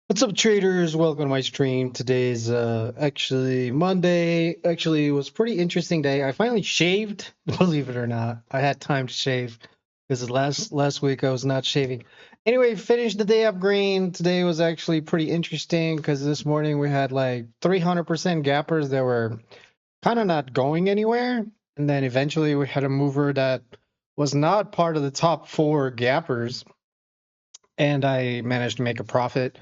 What's up, traders? Welcome to my stream. Today's actually Monday. Actually, it was a pretty interesting day. I finally shaved, believe it or not. I had time to shave because last week I was not shaving. Anyway, finished the day up green. Today was actually pretty interesting because this morning we had like 300% gappers that were kind of not going anywhere, and then eventually we had a mover that was not part of the top four gappers, and I managed to make a profit.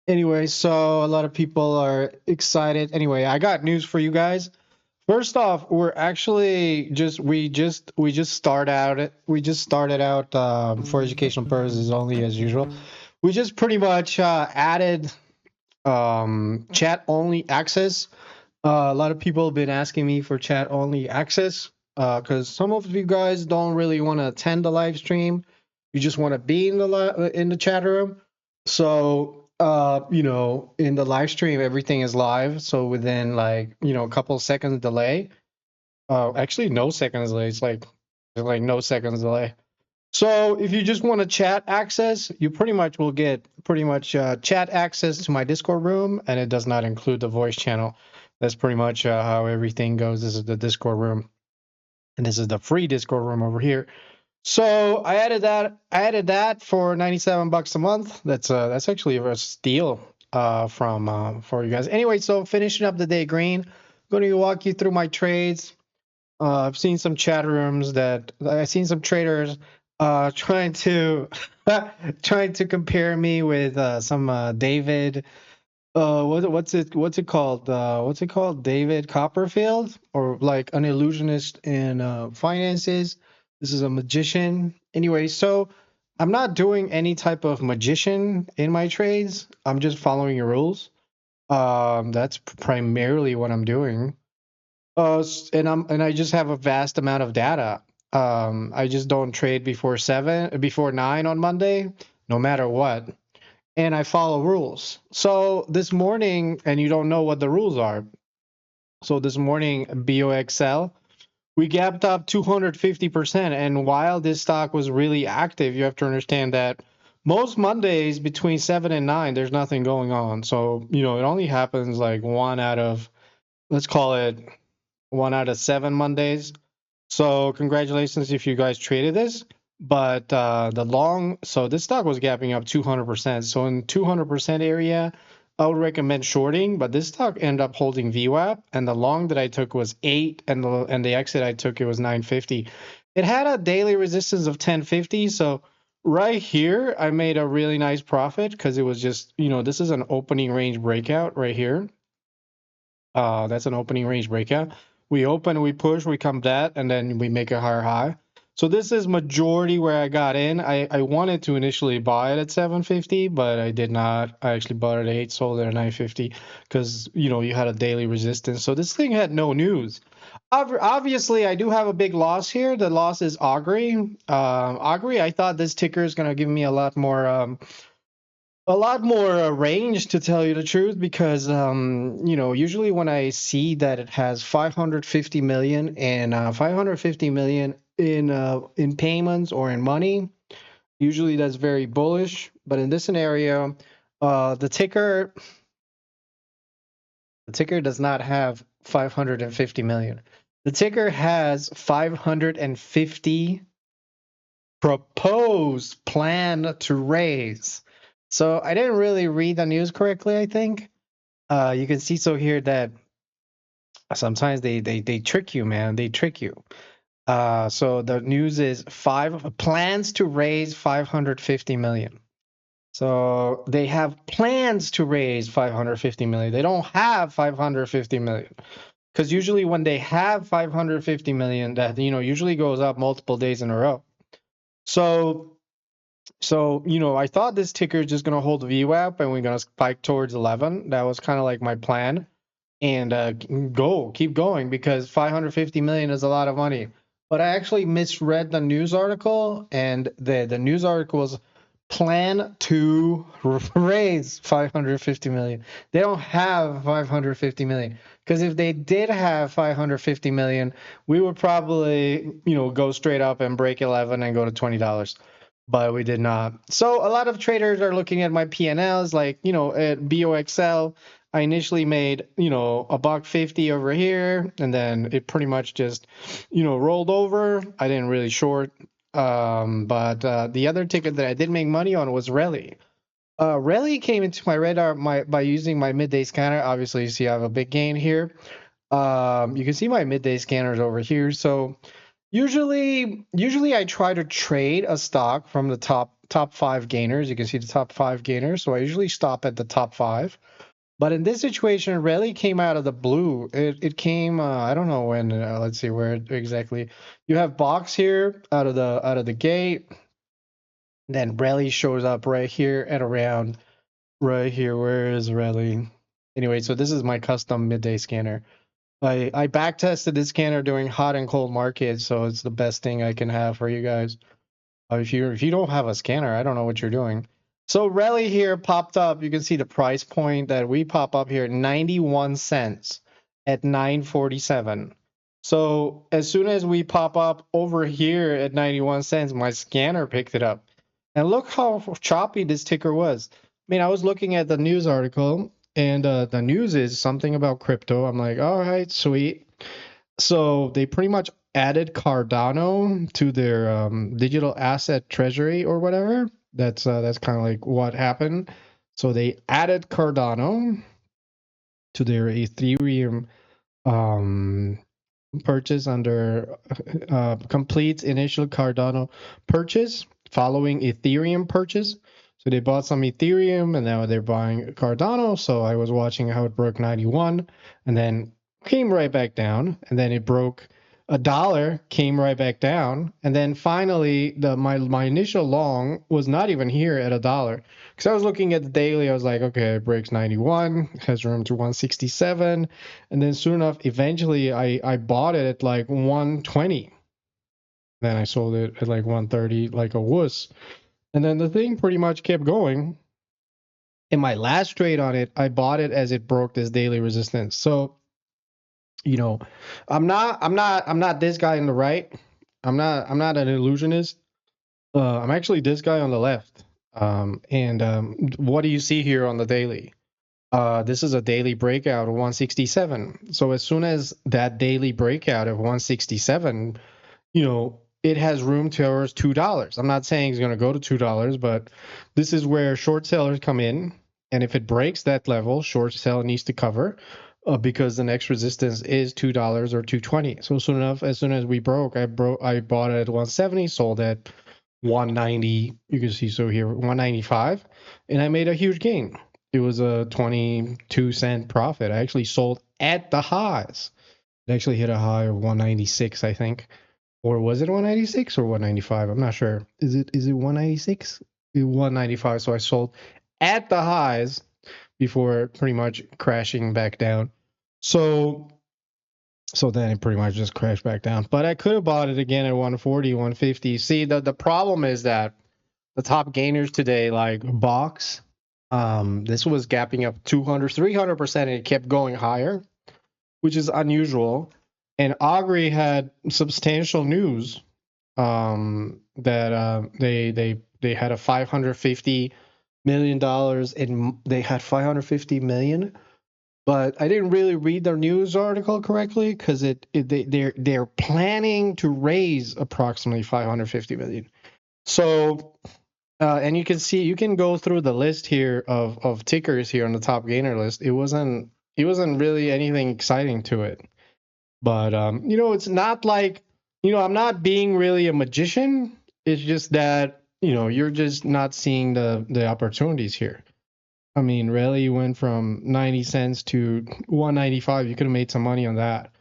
Anyway, so a lot of people are excited. Anyway, I got news for you guys. First off, we're actually just started out for educational purposes only as usual. We just pretty much added chat only access. A lot of people have been asking me for chat only access because some of you guys don't really want to attend the live stream. You just want to be in the chat room. So in the live stream, everything is live. So within like a couple of seconds delay. Actually, no seconds delay. It's like no seconds delay. So if you just want to chat access, you pretty much will get chat access to my Discord room, and it does not include the voice channel. That's pretty much how everything goes. This is the Discord room, and this is the free Discord room over here. So I added that. For $97 a month. That's actually a steal for you guys. Anyway, so finishing up the day green, going to walk you through my trades. I've seen some chat rooms that I've seen some traders trying to trying to compare me with some David. What's it called? What's it called? David Copperfield, or like an illusionist in finances. This is a magician. Anyway, so I'm not doing any type of magician in my trades. I'm just following your rules. That's primarily what I'm doing. And I just have a vast amount of data. I just don't trade before 9 on Monday, no matter what. And I follow rules. So this morning, and you don't know what the rules are. So this morning, BOXL, we gapped up 250%. And while this stock was really active, you have to understand that most Mondays between 7 and 9, there's nothing going on. So, it only happens like let's call it 1 out of 7 Mondays. So congratulations if you guys traded this. But so this stock was gapping up 200%. So in 200% area, I would recommend shorting, but this stock ended up holding VWAP, and the long that I took was 8, and the exit I took, it was 950. It had a daily resistance of 1050, so right here I made a really nice profit because it was just, this is an opening range breakout right here. That's an opening range breakout. We open, we push, we come that, and then we make a higher high. So this is majority where I got in. I wanted to initially buy it at 750, but I did not. I actually bought it at 8, sold it at 950 because, you had a daily resistance. So this thing had no news. Obviously, I do have a big loss here. The loss is AGRI. AGRI, I thought this ticker is going to give me a lot more range, to tell you the truth, because usually when I see that it has 550 million and 550 million in payments or in money, usually that's very bullish. But in this scenario, the ticker does not have 550 million. The ticker has 550 proposed plan to raise. So I didn't really read the news correctly, I think. You can see so here that sometimes they trick you, man. They trick you. So the news is 5 plans to raise 550 million. So they have plans to raise 550 million. They don't have 550 million. Because usually when they have 550 million, that usually goes up multiple days in a row. So I thought this ticker is just going to hold VWAP and we're going to spike towards 11. That was kind of like my plan. And keep going, because 550 million is a lot of money. But I actually misread the news article, and the news article was plan to raise 550 million. They don't have 550 million, because if they did have 550 million, we would probably go straight up and break 11 and go to $20. but we did not. So a lot of traders are looking at my P&Ls, like, you know, at BOXL, I initially made, you know, $1.50 over here, and then it pretty much just, you know, rolled over. I didn't really short. But the other ticket that I did make money on was Rally. Rally came into my radar by using my midday scanner. Obviously, you see I have a big gain here. You can see my midday scanners over here. So usually I try to trade a stock from the top five gainers. You can see the top five gainers. So I usually stop at the top five. But in this situation, it really came out of the blue. It came I don't know when. Let's see where exactly. You have box here out of the gate. Then rally shows up right here at around right here. Where is rally? Anyway, so this is my custom midday scanner. I back tested this scanner during hot and cold markets, so it's the best thing I can have for you guys. If you don't have a scanner, I don't know what you're doing. So rally here popped up. You can see the price point that we pop up here, 91 cents at 947. So as soon as we pop up over here at 91 cents, my scanner picked it up. And look how choppy this ticker was. I mean, I was looking at the news article, and the news is something about crypto. I'm like, all right, sweet. So they pretty much added Cardano to their digital asset treasury or whatever. That's kind of like what happened. So they added Cardano to their Ethereum purchase under complete initial Cardano purchase following Ethereum purchase. So they bought some Ethereum and now they're buying Cardano. So I was watching how it broke 91 and then came right back down, and then it broke $1, came right back down, and then finally my initial long was not even here at $1 because I was looking at the daily. I was like, okay, it breaks 91, has room to 167, and then soon enough, eventually I bought it at like 120. Then I sold it at like 130, like a wuss, and then the thing pretty much kept going. In my last trade on it, I bought it as it broke this daily resistance. So you know, I'm not this guy on the right. I'm not an illusionist. I'm actually this guy on the left. And what do you see here on the daily? This is a daily breakout of 167. So as soon as that daily breakout of 167, it has room towards $2. I'm not saying it's going to go to $2, but this is where short sellers come in. And if it breaks that level, short seller needs to cover because the next resistance is $2 or 220. So as soon as we broke, I bought it at 170, sold at 190. You can see so here 195, and I made a huge gain. It was a 22-cent profit. I actually sold at the highs. It actually hit a high of 196, I think. Or was it 196 or 195? I'm not sure. Is it 196? 195. So I sold at the highs before pretty much crashing back down. So then it pretty much just crashed back down. But I could have bought it again at 140, 150. See, the problem is that the top gainers today, like Box, this was gapping up 200, 300%, and it kept going higher, which is unusual. And AGRI had substantial news that they had a $550 million and they had 550 million. But I didn't really read their news article correctly because they're planning to raise approximately 550 million. So and you can go through the list here of tickers here on the top gainer list. It wasn't really anything exciting to it. But it's not like, I'm not being really a magician. It's just that, you're just not seeing the opportunities here. I mean, really went from 90 cents to 195. You could have made some money on that.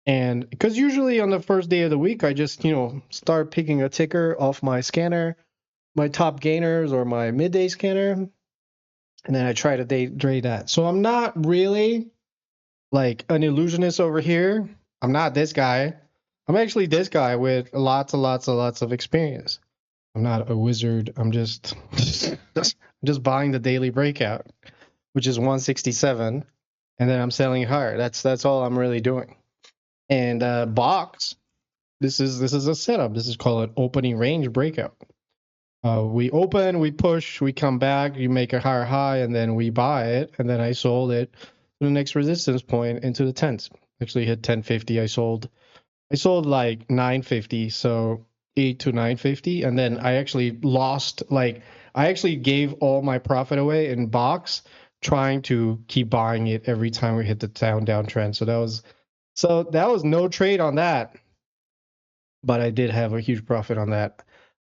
And because usually on the first day of the week, I just, start picking a ticker off my scanner, my top gainers or my midday scanner, and then I try to day trade that. So I'm not really like an illusionist over here. I'm not this guy. I'm actually this guy with lots and lots and lots of experience. I'm not a wizard. I'm just just buying the daily breakout, which is 167, and then I'm selling higher. That's all I'm really doing. And Box, this is a setup. This is called an opening range breakout. We open, we push, we come back, you make a higher high, and then we buy it, and then I sold it to the next resistance point into the tens. Actually hit 1050. I sold like 950, so 8 to 950, and then I actually lost, like, I actually gave all my profit away in box trying to keep buying it every time we hit the downtrend. So that was no trade on that, but I did have a huge profit on that.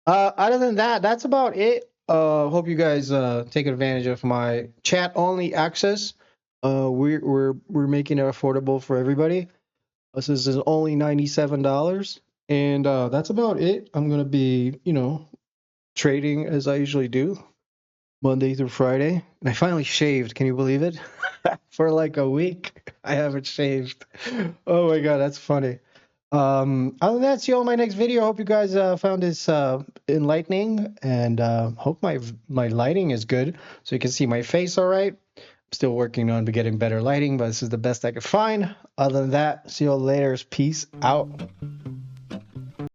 Other than that, that's about it. Hope you guys take advantage of my chat only access. We're making it affordable for everybody. This is only $97, and that's about it. I'm gonna be, trading as I usually do, Monday through Friday. And I finally shaved. Can you believe it? For like a week, I haven't shaved. Oh my god, that's funny. Other than that, see you on my next video. Hope you guys found this enlightening, and hope my lighting is good so you can see my face all right. I'm still working on getting better lighting, but this is the best I could find. Other than that, see you all later. Peace out.